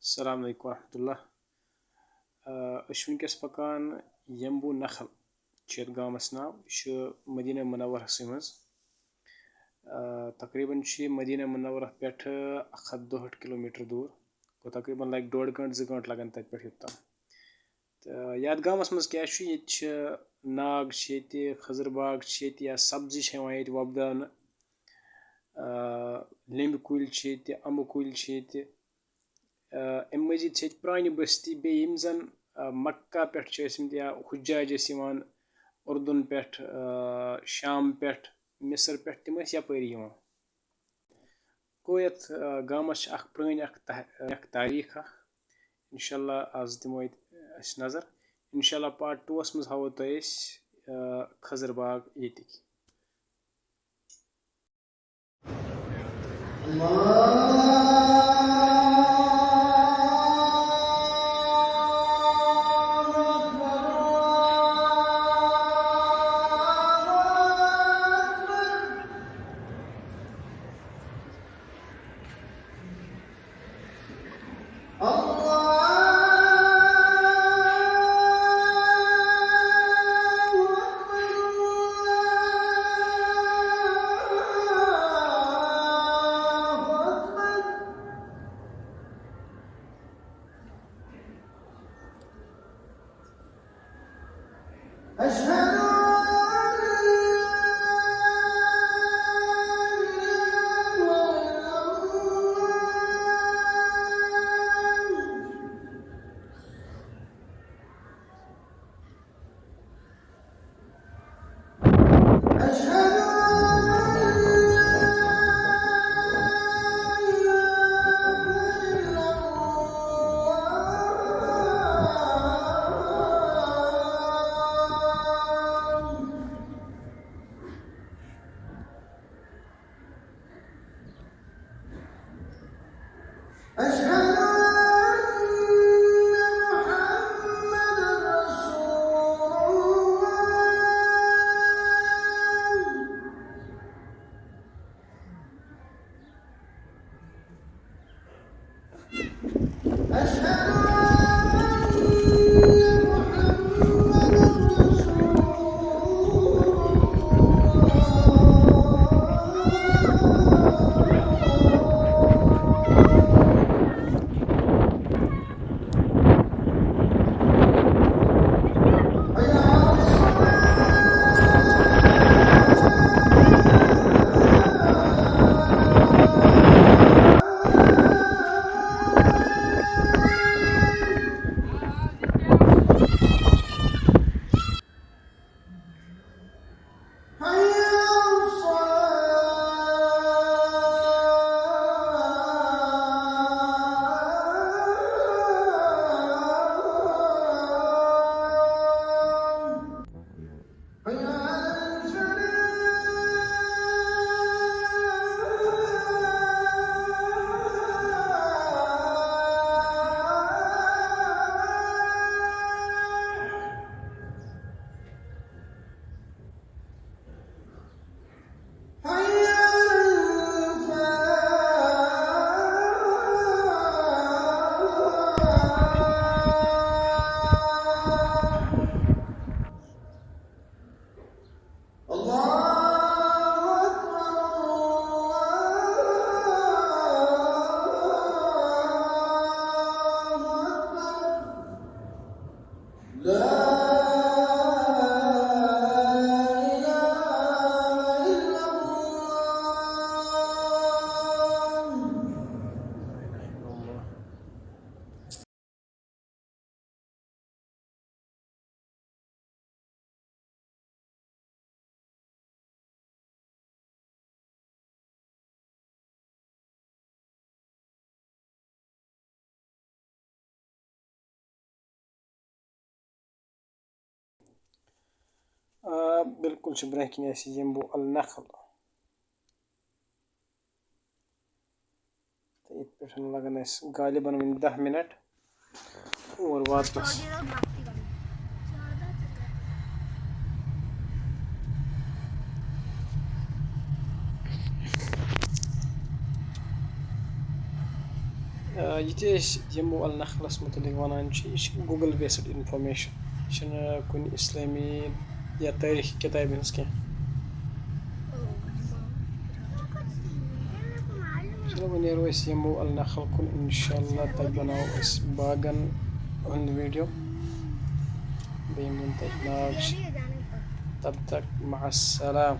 السلام علیکم ورحمۃ اللہ ونکس پکان یمبو نخل یتھ گامس ناو یہ مدینہ منورہ مز تقریباً مدینہ منورہ پہ 162 کلومیٹر دور گو تقریباً لگہ 1.5 گٲنٹہٕ 2 گٲنٹہٕ لگن تتہ پہ یوتام تو یتھ گامس مز کیا ناگ خضر باغ یا سبزی یت وۄبداونہٕ لیمبہِ کُلۍ امبہٕ کُلۍ امہِ مزید چھِ ییٚتہِ پرٛانہِ بستی بیٚیہِ یِم زن مکہ پٮ۪ٹھ چھِ ٲسمٕتۍ یا حجاج ٲسۍ یِوان اردن پٮ۪ٹھ شام پٮ۪ٹھ مصر پٮ۪ٹھ تِم ٲسۍ یپٲری یِوان گوٚو یتھ گامس چھِ اکھ پرٛٲنۍ اکھ تاریٖخ اکھ انشاء اللہ آز دِمو ییٚتہِ أسۍ نظر انشاء اللہ پارٹ 2 منٛز ہاوو تۄہہِ أسۍ خضر باغ ییٚتِکۍ بالکل برونٛہہ کِنۍ اَسہِ یمبو النخل تہٕ ییٚتہِ پٮ۪ٹھ لگن اَسہِ غالباً وٕنہِ 10 مِنٹ اور واتنس یہِ تہِ أسۍ یِمو النخلَس متعلق وَنان چھِ یہِ چھِ گوٗگل بیسٕڈ اِنفارمیشَن یہِ چھِنہٕ کُنہِ اِسلٲمی یا تٲریٖخی کِتابہِ ہٕنٛز کینٛہہ چلو وۄنۍ نیرو أسۍ یِمو النخل کُن اِنشاء اللہ تَتہِ بَناوو أسۍ باغَن ہُنٛد ویٖڈیو بیٚیہِ یِم زَن تَتہِ باغ چھِ تب تک مع السلام